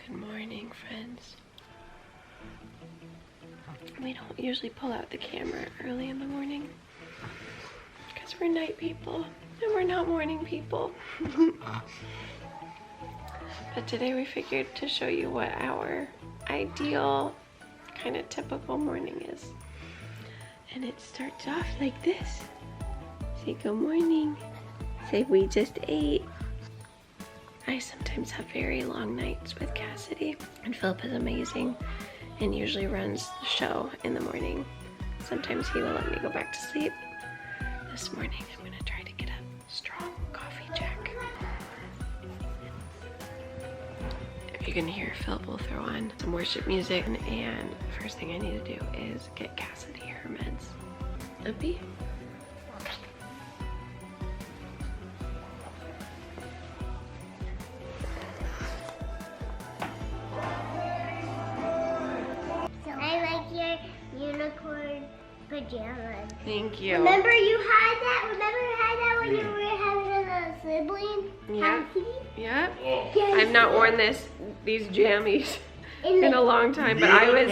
Good morning, friends. We don't usually pull out the camera early in the morning because we're night people and we're not morning people. But today we figured to show you what our ideal kind of typical morning is. And it starts off like this. Say good morning. Say we just ate. I sometimes have very long nights with Cassidy, and Philip is amazing and usually runs the show in the morning. Sometimes he will let me go back to sleep. This morning I'm gonna try to get a strong coffee jack. If you can hear, Philip will throw on some worship music, and the first thing I need to do is get Cassidy her meds. Uppy? Unicorn pajamas. Thank you. Remember you had that? Remember you had that when you were having a sibling? Yeah. Yeah. Oh. I've not worn these jammies in a long time, but I was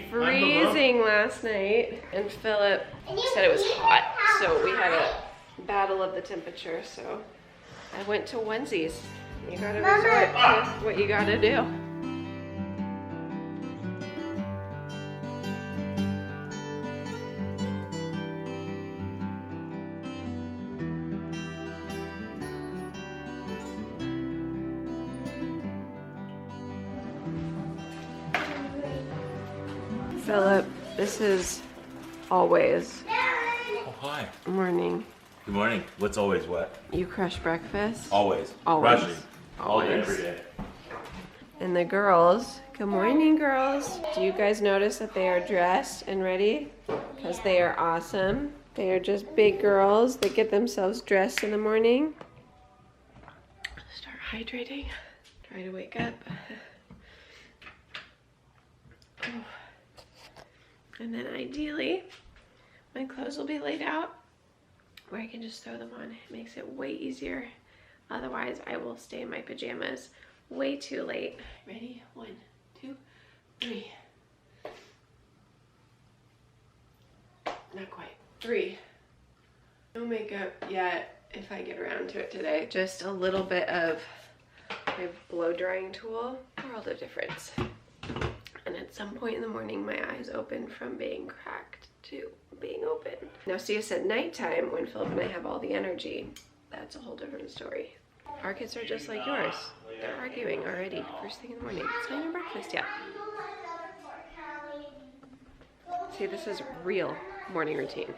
freezing last night, and Philip said it was hot, so we had a battle of the temperature. So I went to onesies. You gotta resort to what you gotta do. Philip, this is always Hi. morning. Good morning. What's always what? You crush breakfast? Always. Always. Rushing. All day, every day. And the girls, good morning, girls. Do you guys notice that they are dressed and ready? Because they are awesome. They are just big girls that get themselves dressed in the morning. Start hydrating. Try to wake up. And then ideally, my clothes will be laid out where I can just throw them on. It makes it way easier. Otherwise, I will stay in my pajamas way too late. Ready? 1, 2, 3. Not quite. 3. No makeup yet if I get around to it today. Just a little bit of my blow drying tool. World of difference. And at some point in the morning, my eyes open from being cracked to being open. Now see us at nighttime when Philip and I have all the energy. That's a whole different story. Our kids are just like yours. They're arguing already first thing in the morning. It's not even breakfast yet. See, this is real morning routine.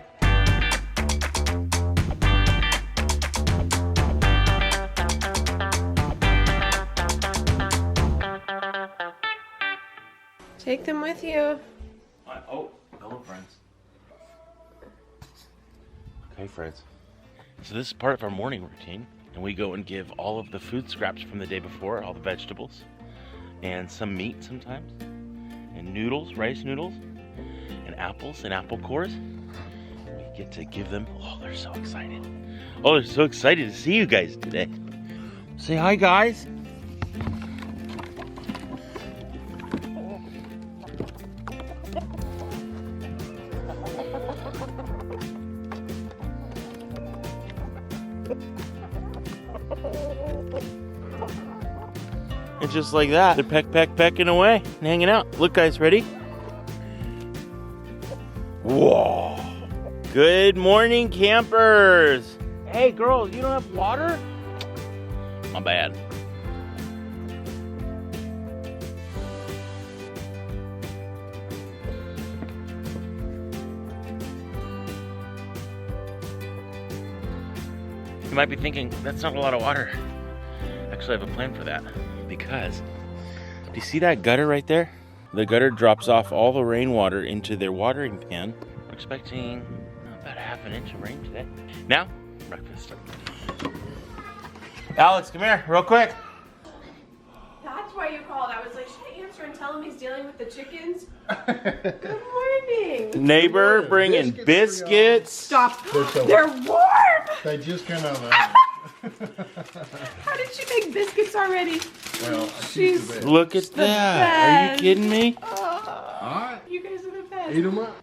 Take them with you. Oh, hello, friends. Okay, friends. So this is part of our morning routine, and we go and give all of the food scraps from the day before, all the vegetables, and some meat sometimes, and noodles, rice noodles, and apples and apple cores. We get to give them. Oh, they're so excited. Oh, they're so excited to see you guys today. Say hi, guys. And just like that, they're pecking away and hanging out. Look, guys, ready? Whoa. Good morning, campers. Hey, girls, you don't have water? My bad. You might be thinking, that's not a lot of water. Actually, I have a plan for that. Because, do you see that gutter right there? The gutter drops off all the rainwater into their watering pan. We're expecting about ½ an inch of rain today. Now, breakfast. Alex, come here, real quick. That's why you called. I was like, should I answer and tell him he's dealing with the chickens? Good morning. Neighbor bringing biscuits. Stop. They're warm. They just came out of the How did she make biscuits already? Well, She's the best. Look at that. Are you kidding me? Alright, You guys are the best. eat them up.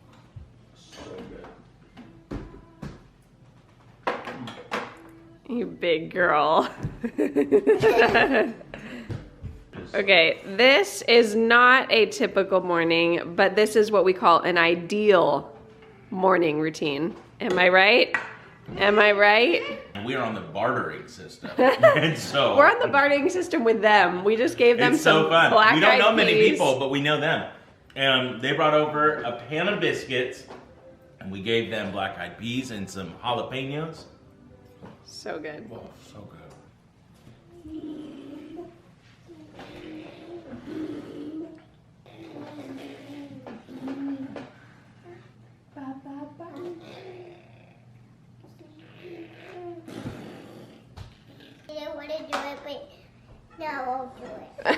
You big girl. Okay, this is not a typical morning, but this is what we call an ideal morning routine. Am I right? Am I right? We are on the bartering system. And so We're on the bartering system with them. We just gave them it's some so fun. black We don't know eyed many peas. people, but we know them. And they brought over a pan of biscuits, and we gave them black-eyed peas and some jalapenos. So good. Oh, so good. No, I'll do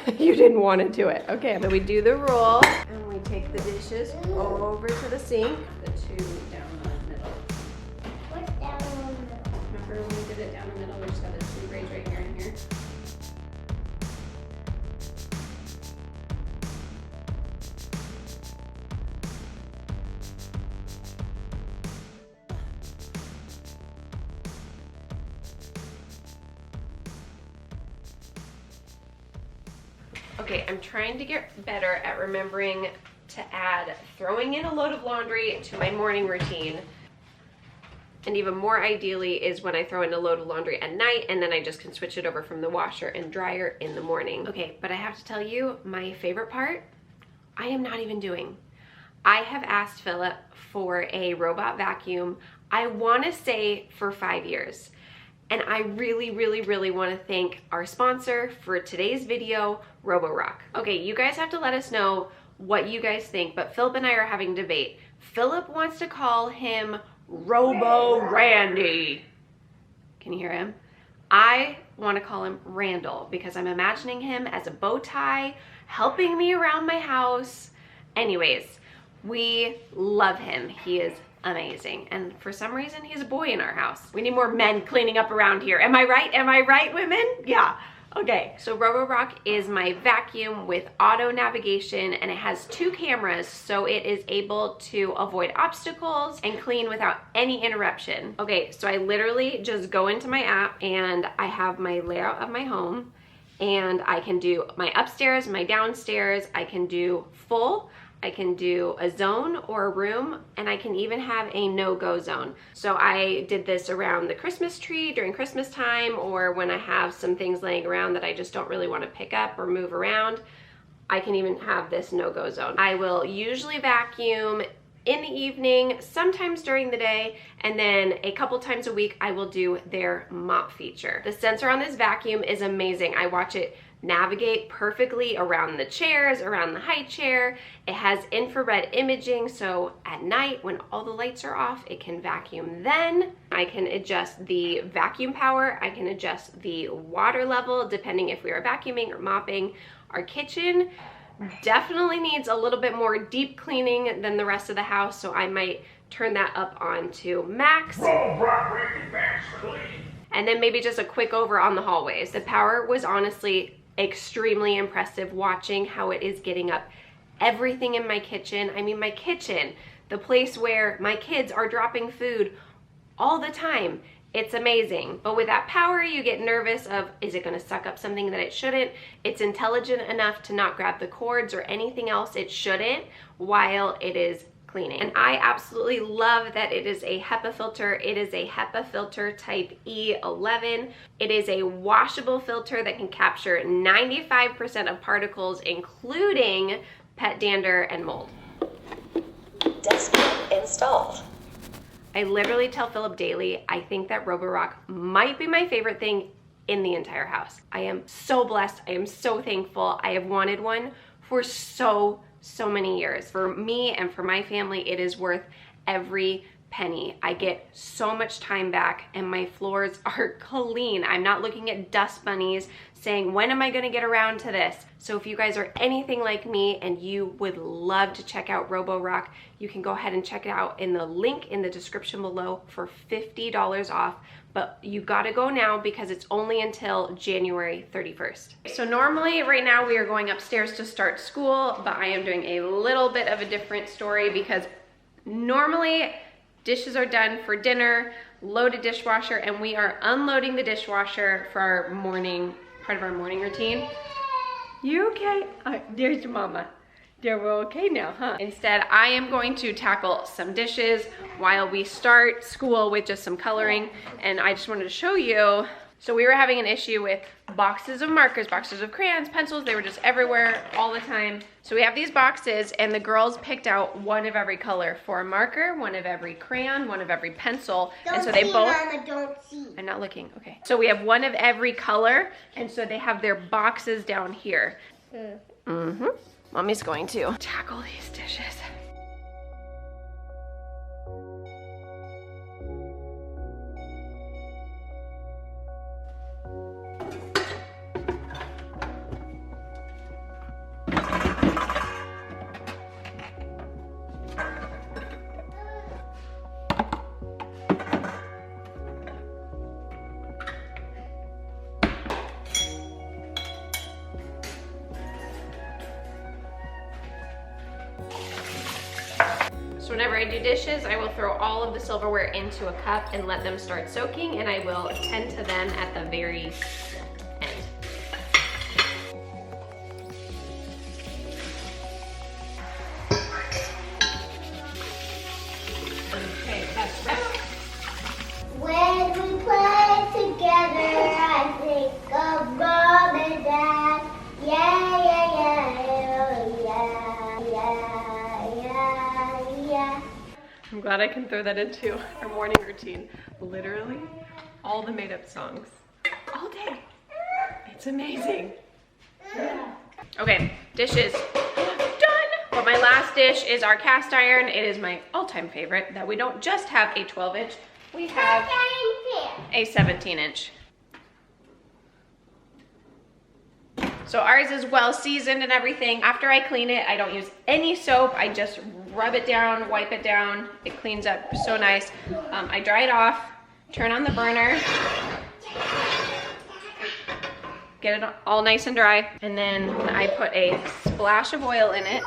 it. You didn't want to do it. Okay, then we do the roll, and we take the dishes over to the sink. The two down the middle. What's down in the middle? Remember when we did it down the middle? We just got the two braids right here and here. Okay, I'm trying to get better at remembering to add throwing in a load of laundry to my morning routine. And even more ideally is when I throw in a load of laundry at night and then I just can switch it over from the washer and dryer in the morning. Okay, but I have to tell you, my favorite part, I am not even doing. I have asked Philip for a robot vacuum, I want to say for 5 years. And I really, really, really want to thank our sponsor for today's video, Roborock. Okay, you guys have to let us know what you guys think, but Philip and I are having a debate. Philip wants to call him Robo Randy. Can you hear him? I want to call him Randall because I'm imagining him as a bow tie, helping me around my house. Anyways, we love him. He is amazing. And for some reason, he's a boy in our house. We need more men cleaning up around here. Am I right? Am I right, women? Yeah. Okay, so Roborock is my vacuum with auto navigation, and it has 2 cameras, so it is able to avoid obstacles and clean without any interruption. Okay, so I literally just go into my app and I have my layout of my home, and I can do my upstairs, my downstairs, I can do full, I can do a zone or a room, and I can even have a no-go zone. So I did this around the Christmas tree during Christmas time, or when I have some things laying around that I just don't really want to pick up or move around, I can even have this no-go zone. I will usually vacuum in the evening, sometimes during the day, and then a couple times a week I will do their mop feature. The sensor on this vacuum is amazing. I watch it navigate perfectly around the chairs, around the high chair. It has infrared imaging, so at night when all the lights are off, it can vacuum then. I can adjust the vacuum power, I can adjust the water level depending if we are vacuuming or mopping. Our kitchen definitely needs a little bit more deep cleaning than the rest of the house, so I might turn that up on to max. And then maybe just a quick over on the hallways. The power was honestly extremely impressive watching how it is getting up everything in my kitchen. I mean, my kitchen, the place where my kids are dropping food all the time. It's amazing. But with that power, you get nervous of, is it gonna suck up something that it shouldn't? It's intelligent enough to not grab the cords or anything else it shouldn't while it is cleaning. And I absolutely love that it is a HEPA filter. It is a HEPA filter type E11. It is a washable filter that can capture 95% of particles, including pet dander and mold. Desktop installed. I literally tell Philip daily, I think that Roborock might be my favorite thing in the entire house. I am so blessed. I am so thankful. I have wanted one for so many years. For me and for my family, it is worth every penny. I get so much time back and my floors are clean. I'm not looking at dust bunnies saying, when am I gonna get around to this? So if you guys are anything like me and you would love to check out Roborock, you can go ahead and check it out in the link in the description below for $50 off. but you gotta go now because it's only until January 31st. So normally right now we are going upstairs to start school, but I am doing a little bit of a different story because normally dishes are done for dinner, loaded dishwasher, and we are unloading the dishwasher for our morning, part of our morning routine. You okay? There's mama. There, we're okay now, huh? Instead, I am going to tackle some dishes while we start school with just some coloring. And I just wanted to show you. So we were having an issue with boxes of markers, boxes of crayons, pencils. They were just everywhere all the time. So we have these boxes and the girls picked out one of every color for a marker, one of every crayon, one of every pencil. And so they both, Mama, don't see. I'm not looking, okay. So we have one of every color and so they have their boxes down here. Mommy's going to tackle these dishes. So whenever I do dishes, I will throw all of the silverware into a cup and let them start soaking, and I will attend to them at the very end. Okay, that's right. When we play together, I think of mom and dad. Yeah, yeah, yeah, oh, yeah, yeah, yeah, yeah. I'm glad I can throw that into our morning routine. Literally, all the made-up songs, all day. It's amazing. Yeah. Okay, dishes done. But my last dish is our cast iron. It is my all-time favorite that we don't just have a 12-inch, we have a 17-inch. So ours is well seasoned and everything. After I clean it, I don't use any soap. I just rub it down, wipe it down. It cleans up so nice. I dry it off, turn on the burner, get it all nice and dry, and then I put a splash of oil in it.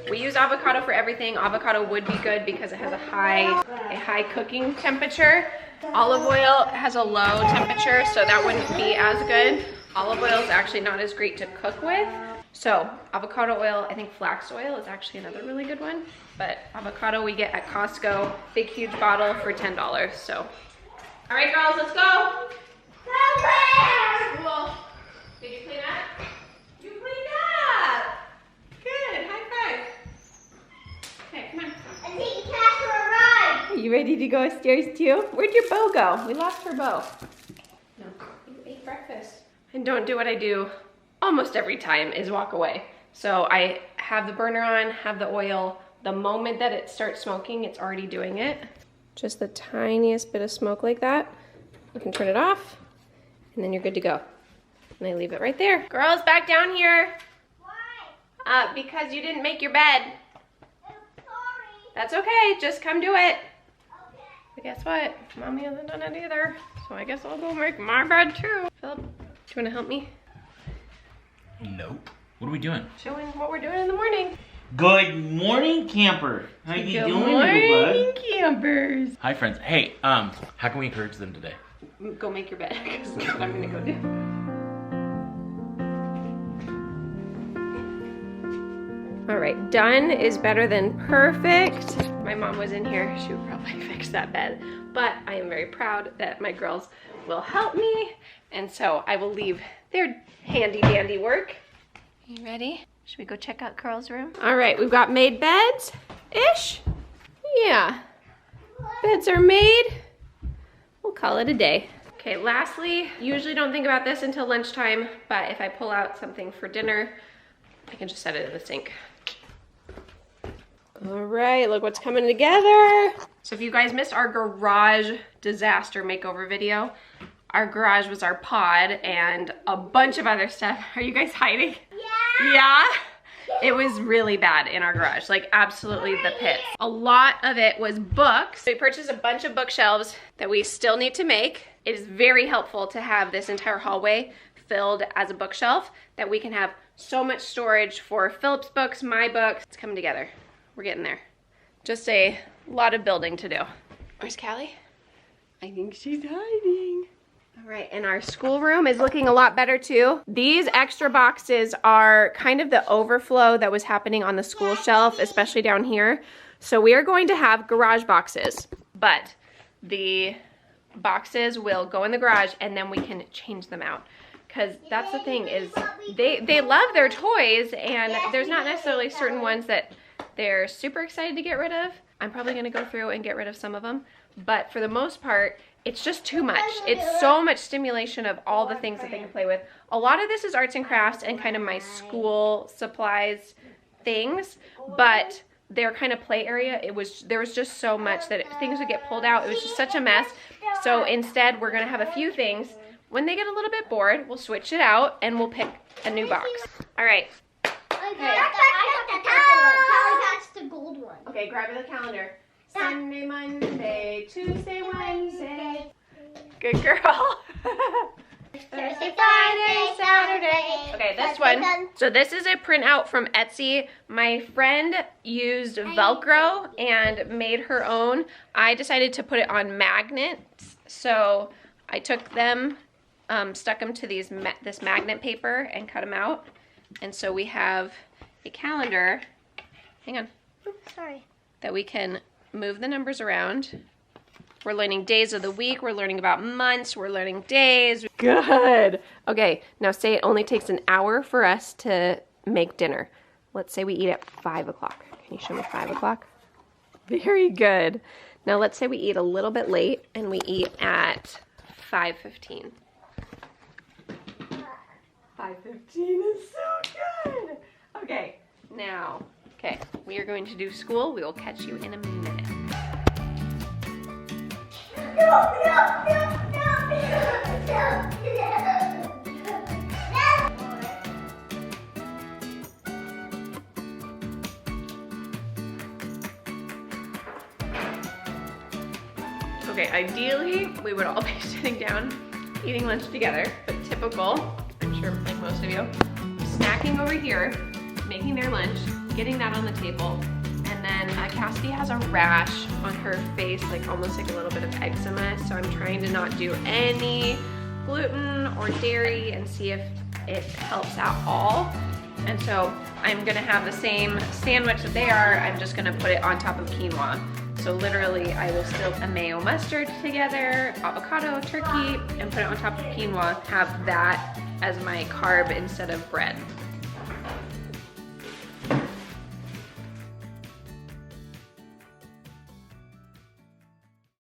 We use avocado for everything. Avocado would be good because it has a high cooking temperature. Olive oil has a low temperature, so that wouldn't be as good. Olive oil is actually not as great to cook with. So avocado oil, I think flax oil is actually another really good one. But avocado we get at Costco, big huge bottle for $10. So, all right girls, let's go. Cool. Did you clean up? You cleaned up. Good, high five. Okay, come on. I think Casper arrived. Are you ready to go upstairs too? Where'd your bow go? We lost her bow. No, you ate breakfast. And don't do what I do almost every time is walk away. So I have the burner on, have the oil. The moment that it starts smoking, it's already doing it. Just the tiniest bit of smoke like that. You can turn it off and then you're good to go. And I leave it right there. Girls, back down here. Why? Because you didn't make your bed. I'm sorry. That's okay, just come do it. Okay. But guess what? Mommy hasn't done it either. So I guess I'll go make my bed too. Philip, do you want to help me? Nope. What are we doing? Showing what we're doing in the morning. Good morning, camper. How you Good doing, morning, little bud? campers. Hi, friends. Hey, how can we encourage them today? Go make your bed, because that's what I'm gonna go do. All right, done is better than perfect. My mom was in here, she would probably fix that bed, but I am very proud that my girls will help me, and so I will leave their handy dandy work. You ready? Should we go check out Carl's room? All right, we've got made beds-ish. Yeah, beds are made. We'll call it a day. Okay, lastly, usually don't think about this until lunchtime, but if I pull out something for dinner, I can just set it in the sink. All right, look what's coming together. So if you guys missed our garage disaster makeover video, our garage was our pod and a bunch of other stuff. Are you guys hiding? Yeah. Yeah? It was really bad in our garage, like absolutely the pits. A lot of it was books. We purchased a bunch of bookshelves that we still need to make. It is very helpful to have this entire hallway filled as a bookshelf that we can have so much storage for Philip's books, my books. It's coming together. We're getting there. Just a lot of building to do. Where's Callie? I think she's hiding. All right, and our schoolroom is looking a lot better too. These extra boxes are kind of the overflow that was happening on the school shelf, especially down here. So we are going to have garage boxes, but the boxes will go in the garage and then we can change them out. Because that's the thing is they love their toys and there's not necessarily certain ones that they're super excited to get rid of. I'm probably gonna go through and get rid of some of them, but for the most part, it's just too much. It's so much stimulation of all the things that they can play with. A lot of this is arts and crafts and kind of my school supplies things, but their kind of play area, there was just so much that things would get pulled out. It was just such a mess. So instead, we're gonna have a few things. When they get a little bit bored, we'll switch it out and we'll pick a new box. All right. Okay. I got the gold one. Okay, grab the calendar. Sunday, Monday, Tuesday, Wednesday. Good girl. Thursday, Friday, Saturday. Okay, this one. So this is a printout from Etsy. My friend used Velcro and made her own. I decided to put it on magnets. So I took them, stuck them to this magnet paper and cut them out. And so we have a calendar. Hang on. Sorry. That we can move the numbers around. We're learning days of the week. We're learning about months. We're learning days. Good. Okay, now say it only takes an hour for us to make dinner. Let's say we eat at 5 o'clock. Can you show me 5 o'clock? Very good. Now let's say we eat a little bit late and we eat at 5:15. 5:15 is so good. Okay, now, we are going to do school. We will catch you in a minute. Okay, ideally, we would all be sitting down, eating lunch together, but typical, I'm sure like most of you, snacking over here, making their lunch, getting that on the table, and then Cassidy has a rash on her face, like almost like a little bit of eczema, so I'm trying to not do any gluten or dairy and see if it helps at all. And so I'm gonna have the same sandwich that they are, I'm just gonna put it on top of quinoa. So literally I will still a mayo mustard together, avocado, turkey, and put it on top of quinoa, have that as my carb instead of bread.